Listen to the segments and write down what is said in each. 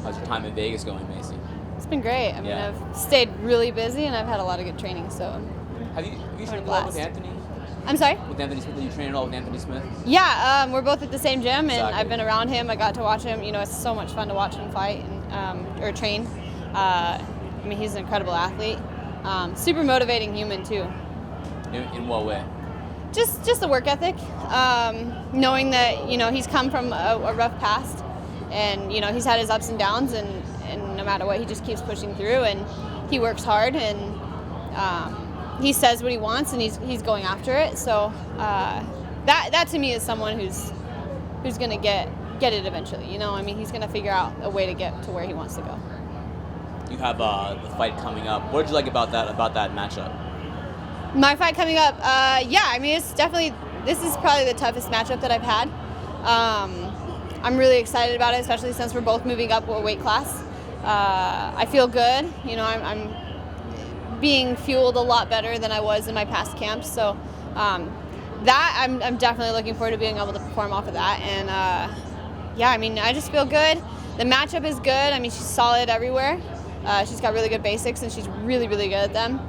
How's your time in Vegas going, Maycee? It's been great. I mean, Yeah. I've stayed really busy and I've had a lot of good training. So Have you trained a blast. lot with Anthony? I'm sorry? With Anthony Smith? Did you train at all with Anthony Smith? Yeah, we're both at the same gym, and Exactly. I've been around him. I got to watch him. You know, it's so much fun to watch him fight and or train. I mean, he's an incredible athlete. Super motivating human too. In what way? Just the work ethic. Knowing that he's come from a rough past, and he's had his ups and downs, and no matter what, he just keeps pushing through, and he works hard, and he says what he wants, and he's going after it. So that to me is someone who's gonna get it eventually. I mean, he's gonna figure out a way to get to where he wants to go. You have the fight coming up. What did you like about that matchup? My fight coming up, yeah, I mean, this is probably the toughest matchup that I've had. I'm really excited about it, especially since we're both moving up a weight class. I feel good. I'm being fueled a lot better than I was in my past camps. So that I'm definitely looking forward to being able to perform off of that. And yeah, I mean, I just feel good. The matchup is good. I mean, she's solid everywhere. She's got really good basics, and she's really, really good at them.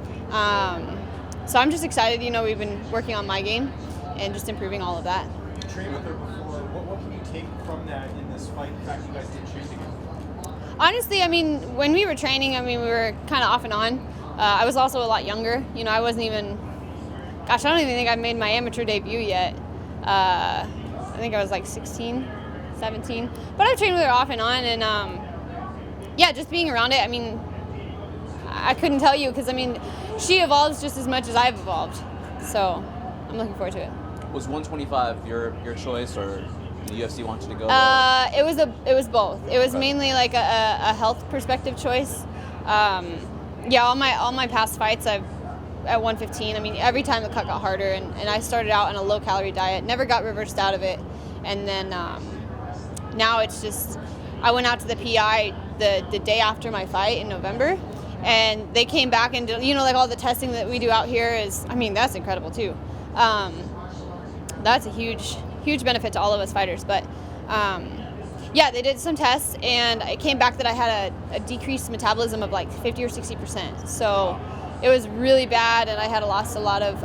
So I'm just excited. We've been working on my game and just improving all of that. You trained with her before. What can you take from that in this fight? The fact you guys did train together. Honestly, I mean, when we were training, we were kind of off and on. I was also a lot younger. I wasn't even, gosh, I don't even think I made my amateur debut yet. I think I was like 16, 17. But I've trained with her off and on, and yeah, just being around it, I mean, I couldn't tell you, because, I mean, she evolves just as much as I've evolved. So I'm looking forward to it. Was 125 your choice, or the UFC want you to go? It was both. It was mainly like a health perspective choice. Yeah, all my past fights, I've at 115. I mean, every time the cut got harder, and I started out on a low calorie diet, never got reversed out of it, and then now it's just, I went out to the PI the day after my fight in November, and they came back and did, like all the testing that we do out here is, I mean, that's incredible too. That's a huge benefit to all of us fighters. But yeah, they did some tests, and it came back that I had a decreased metabolism of like 50 or 60%. So it was really bad, and I had lost a lot of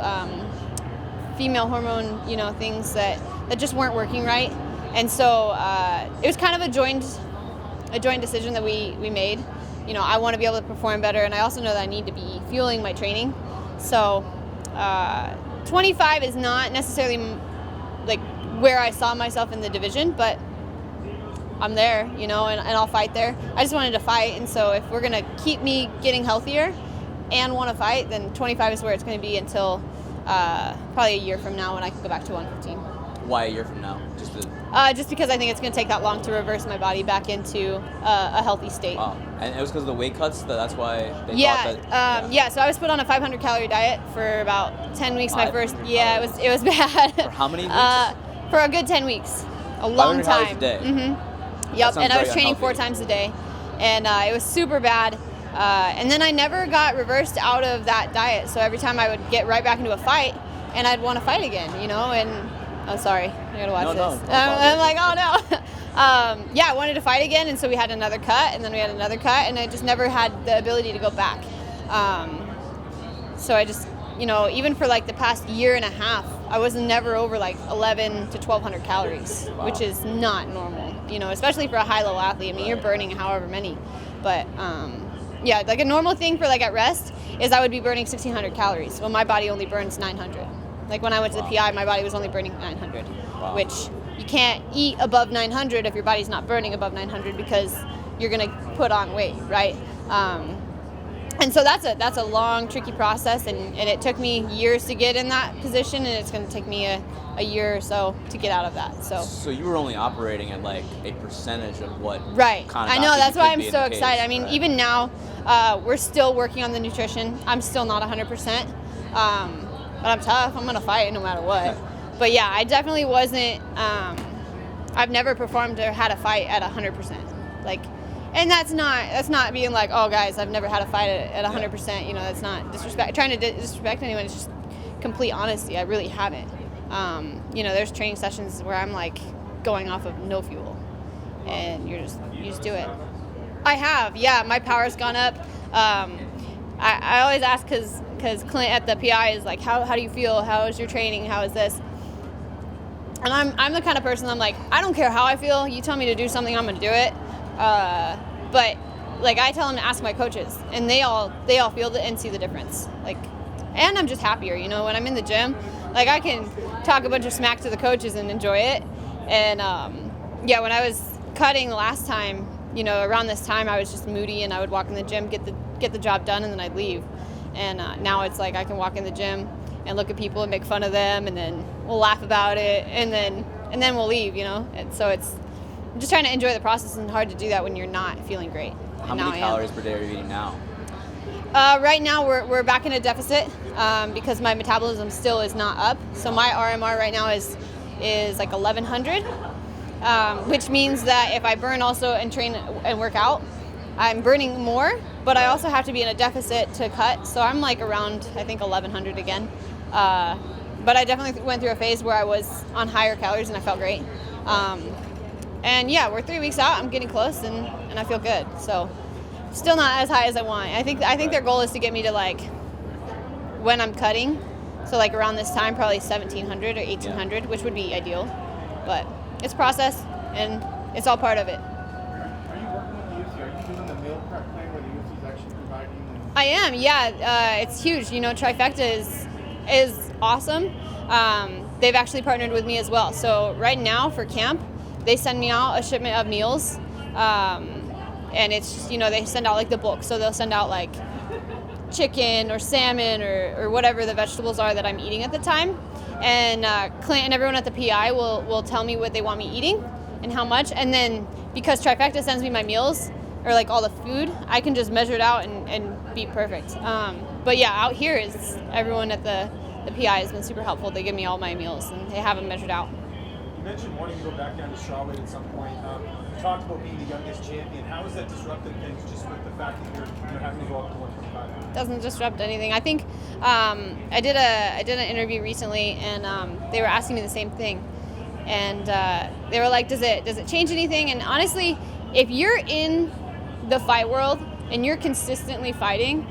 female hormone, things that just weren't working right. And so it was kind of a joint decision that we made. I want to be able to perform better, and I also know that I need to be fueling my training. So 25 is not necessarily like where I saw myself in the division, but I'm there, and I'll fight there. I just wanted to fight, and so if we're gonna keep me getting healthier and want to fight, then 25 is where it's going to be until probably a year from now, when I can go back to 115. Why a year from now? Just because I think it's going to take that long to reverse my body back into a healthy state. Wow. And it was because of the weight cuts, that's why they Yeah, thought that... yeah, so I was put on a 500 calorie diet for about 10 weeks. My first, 500 yeah, it was bad. For how many weeks? For a good 10 weeks. A long 500 calories time. a day? Mm-hmm. Yep, That and I was sounds training very 4 times a day. And it was super bad. And then I never got reversed out of that diet. So every time I would get right back into a fight, and I'd want to fight again, and oh, sorry, I gotta watch this. I'm like, oh no. Yeah, I wanted to fight again, and so we had another cut, and then we had another cut, and I just never had the ability to go back. So I just, even for like the past year and a half, I was never over like 11 to 1,200 calories, Wow. which is not normal, especially for a high-level athlete. I mean, you're burning however many, but yeah, like a normal thing for like at rest is I would be burning 1,600 calories. Well, my body only burns 900. Like when I went to the PI, my body was only burning 900, which you can't eat above 900 if your body's not burning above 900, because you're gonna put on weight, right? And so that's a long, tricky process, and it took me years to get in that position, and it's gonna take me a year or so to get out of that. So you were only operating at like a percentage of what right. kind of I know, athlete that's you why could I'm be in so the cage, excited. I mean, right? even now, we're still working on the nutrition. I'm still not 100%. But I'm tough. I'm gonna fight no matter what. But yeah, I definitely wasn't. I've never performed or had a fight at 100%. Like, and that's not being like, oh guys, I've never had a fight at 100%. That's not disrespect. Trying to disrespect anyone. It's just complete honesty. I really haven't. There's training sessions where I'm like going off of no fuel, and you just do it. I have, yeah. My power's gone up. I always ask because Clint at the PI is like, how do you feel? How is your training? How is this? And I'm the kind of person, I'm like, I don't care how I feel. You tell me to do something, I'm gonna do it. But like I tell them to ask my coaches, and they all feel it and see the difference. Like, and I'm just happier, you know, when I'm in the gym. Like I can talk a bunch of smack to the coaches and enjoy it. And yeah, when I was cutting the last time, you know, around this time I was just moody, and I would walk in the gym, get the job done, and then I'd leave. And now it's like I can walk in the gym and look at people and make fun of them, and then we'll laugh about it, and then we'll leave, you know. And so I'm just trying to enjoy the process, and hard to do that when you're not feeling great. How many calories per day are you eating now? Right now we're back in a deficit because my metabolism still is not up. So my RMR right now is like 1100, which means that if I burn also and train and work out, I'm burning more, but I also have to be in a deficit to cut. So I'm like around, I think, 1100 again. But I definitely went through a phase where I was on higher calories and I felt great. And yeah, we're 3 weeks out. I'm getting close, and I feel good. So still not as high as I want. I think their goal is to get me to like when I'm cutting, so like around this time, probably 1700 or 1800, which would be ideal. But it's a process, and it's all part of it. Are you working with the UFC? Are you doing the meal prep plan where the UFC is actually providing? I am, yeah. It's huge. You know, Trifecta is awesome. They've actually partnered with me as well. So right now for camp, they send me out a shipment of meals, and it's just, you know, they send out like the bulk. So they'll send out like chicken or salmon or whatever the vegetables are that I'm eating at the time. And Clint and everyone at the PI will tell me what they want me eating and how much. And then because Trifecta sends me my meals or like all the food, I can just measure it out and be perfect. But yeah, out here is everyone at the PI has been super helpful. They give me all my meals and they have them measured out. You mentioned wanting to go back down to strawweight at some point. You talked about being the youngest champion. How has that disrupted things just with the fact that you're having to go up to 125? Doesn't disrupt anything. I think I did an interview recently, and they were asking me the same thing, and they were like, "Does it change anything?" And honestly, if you're in the fight world and you're consistently fighting,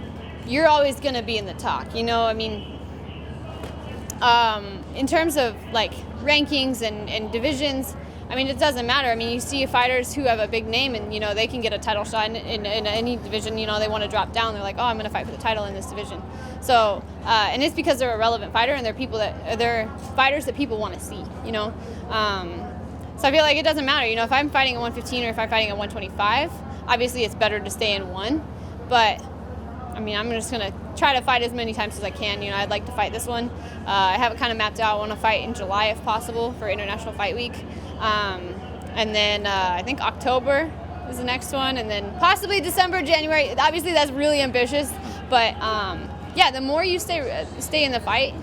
you're always gonna be in the talk. You know, I mean, in terms of like rankings and divisions, I mean, it doesn't matter. I mean, you see fighters who have a big name and, you know, they can get a title shot in any division. You know, they want to drop down. They're like, oh, I'm going to fight for the title in this division. So, and it's because they're a relevant fighter and they're fighters that people want to see, you know. So I feel like it doesn't matter. You know, if I'm fighting at 115 or if I'm fighting at 125, obviously it's better to stay in one. But, I mean, I'm just going to try to fight as many times as I can. You know, I'd like to fight this one. I have it kind of mapped out. I want to fight in July if possible for International Fight Week. And then I think October is the next one, and then possibly December, January. Obviously, that's really ambitious, but yeah, the more you stay in the fight,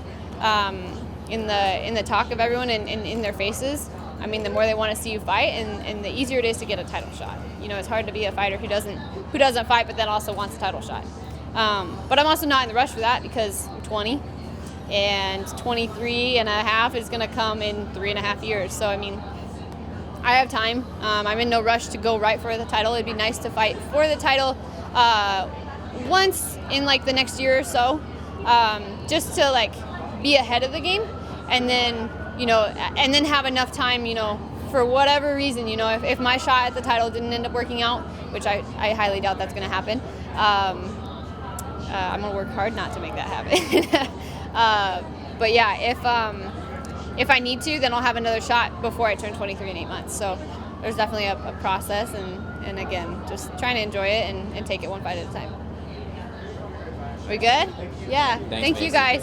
in the talk of everyone and in their faces, I mean, the more they want to see you fight, and the easier it is to get a title shot. You know, it's hard to be a fighter who doesn't fight, but then also wants a title shot. But I'm also not in the rush for that because I'm 20, and 23 and a half is going to come in 3.5 years. So, I mean, I have time. I'm in no rush to go right for the title. It'd be nice to fight for the title once in like the next year or so, just to like be ahead of the game, and then, you know, and then have enough time, you know, for whatever reason, you know, if my shot at the title didn't end up working out, which I highly doubt that's going to happen, I'm going to work hard not to make that happen. But yeah, if I need to, then I'll have another shot before I turn 23 in 8 months. So there's definitely a process, and again, just trying to enjoy it and take it one fight at a time. We good? Yeah. Thank you guys.